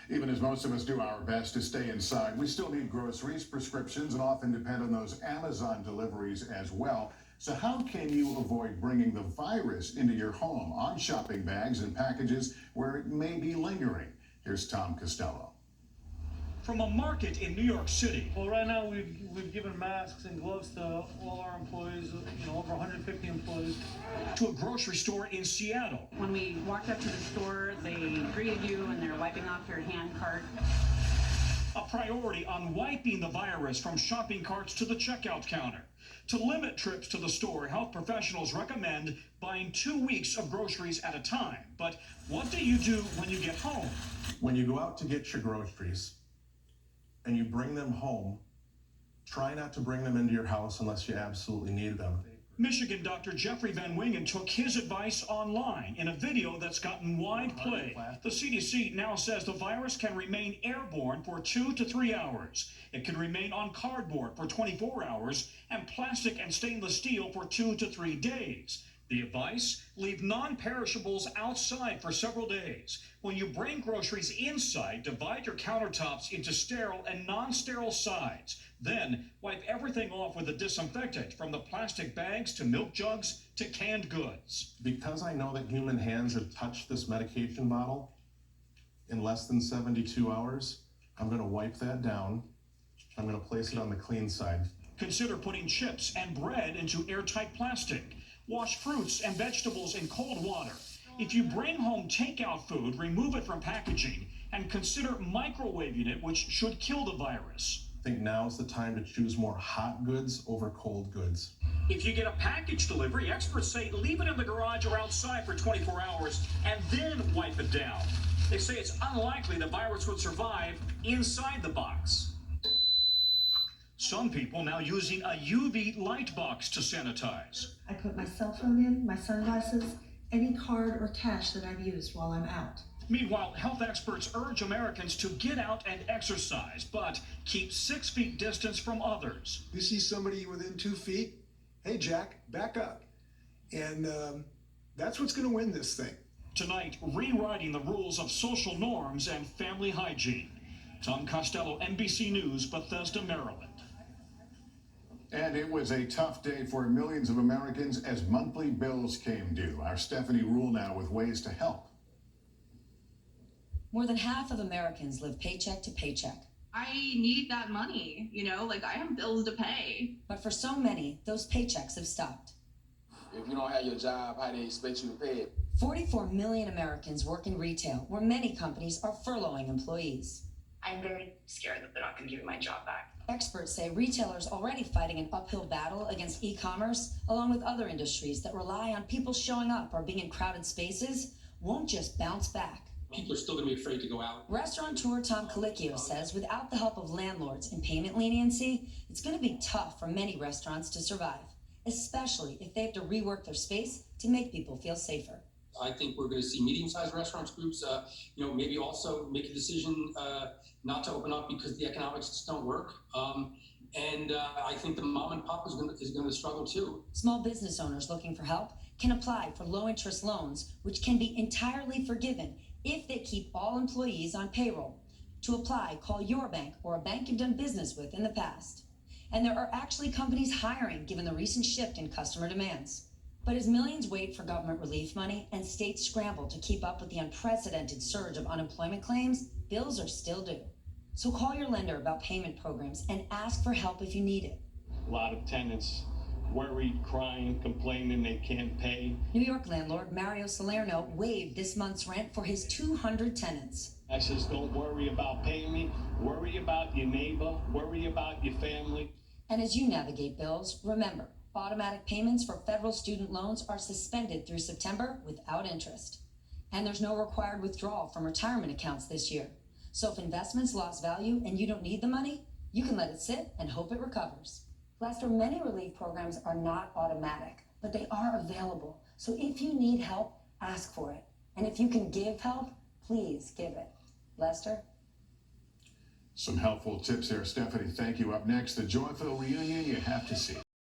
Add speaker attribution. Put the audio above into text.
Speaker 1: Even as most of us do our best to stay inside, we still need groceries, prescriptions, and often depend on those Amazon deliveries as well. So how can you avoid bringing the virus into your home on shopping bags and packages where it may be lingering? Here's Tom Costello.
Speaker 2: From a market in New York City.
Speaker 3: Well, right now we've given masks and gloves to all our employees, over 150 employees.
Speaker 2: To a grocery store in Seattle.
Speaker 4: When we walked up to the store, they greeted you and they're wiping off your hand cart.
Speaker 2: A priority on wiping the virus from shopping carts to the checkout counter. To limit trips to the store, health professionals recommend buying 2 weeks of groceries at a time. But what do you do when you get home?
Speaker 5: When you go out to get your groceries and you bring them home, try not to bring them into your house unless you absolutely need them.
Speaker 2: Michigan Dr. Jeffrey Van Wingen took his advice online in a video that's gotten wide play. The CDC now says the virus can remain airborne for 2 to 3 hours. It can remain on cardboard for 24 hours and plastic and stainless steel for 2 to 3 days. The advice? Leave non-perishables outside for several days. When you bring groceries inside, divide your countertops into sterile and non-sterile sides. Then, wipe everything off with a disinfectant, from the plastic bags to milk jugs to canned goods.
Speaker 5: Because I know that human hands have touched this medication bottle in less than 72 hours, I'm going to wipe that down. I'm going to place it on the clean side.
Speaker 2: Consider putting chips and bread into airtight plastic. Wash fruits and vegetables in cold water. If you bring home takeout food, remove it from packaging and consider microwaving it, which should kill the virus.
Speaker 5: I think now is the time to choose more hot goods over cold goods.
Speaker 2: If you get a package delivery, experts say leave it in the garage or outside for 24 hours and then wipe it down. They say it's unlikely the virus would survive inside the box. Some people now using a UV light box to sanitize.
Speaker 6: I put my cell phone in, my sunglasses, any card or cash that I've used while I'm out.
Speaker 2: Meanwhile, health experts urge Americans to get out and exercise, but keep 6 feet distance from others.
Speaker 7: You see somebody within 2 feet, hey Jack, back up. And that's what's going to win this thing.
Speaker 2: Tonight, rewriting the rules of social norms and family hygiene. Tom Costello, NBC News, Bethesda, Maryland.
Speaker 1: And it was a tough day for millions of Americans as monthly bills came due. Our Stephanie Rule now with ways to help.
Speaker 8: More than half of Americans live paycheck to paycheck.
Speaker 9: I need that money, I have bills to pay.
Speaker 8: But for so many, those paychecks have stopped.
Speaker 10: If you don't have your job, how do they expect you to pay it?
Speaker 8: 44 million Americans work in retail, where many companies are furloughing employees.
Speaker 11: I'm very scared that they're not going to give me my job back.
Speaker 8: Experts say retailers already fighting an uphill battle against e-commerce, along with other industries that rely on people showing up or being in crowded spaces, won't just bounce back.
Speaker 12: People are still going to be afraid to go out.
Speaker 8: Restaurateur Tom Colicchio says without the help of landlords and payment leniency, it's going to be tough for many restaurants to survive, especially if they have to rework their space to make people feel safer.
Speaker 12: I think we're going to see medium-sized restaurants groups, maybe also make a decision not to open up because the economics just don't work. And I think the mom and pop is going to struggle too.
Speaker 8: Small business owners looking for help can apply for low-interest loans, which can be entirely forgiven if they keep all employees on payroll. To apply, call your bank or a bank you've done business with in the past. And there are actually companies hiring given the recent shift in customer demands. But as millions wait for government relief money and states scramble to keep up with the unprecedented surge of unemployment claims, bills are still due. So call your lender about payment programs and ask for help if you need it.
Speaker 13: A lot of tenants worried, crying, complaining they can't pay.
Speaker 8: New York landlord Mario Salerno waived this month's rent for his 200 tenants.
Speaker 13: I says, don't worry about paying me. Worry about your neighbor. Worry about your family.
Speaker 8: And as you navigate bills, remember, automatic payments for federal student loans are suspended through September without interest. And there's no required withdrawal from retirement accounts this year. So if investments lost value and you don't need the money, you can let it sit and hope it recovers. Lester, many relief programs are not automatic, but they are available. So if you need help, ask for it. And if you can give help, please give it. Lester?
Speaker 1: Some helpful tips there, Stephanie. Thank you. Up next, the joyful reunion you have to see.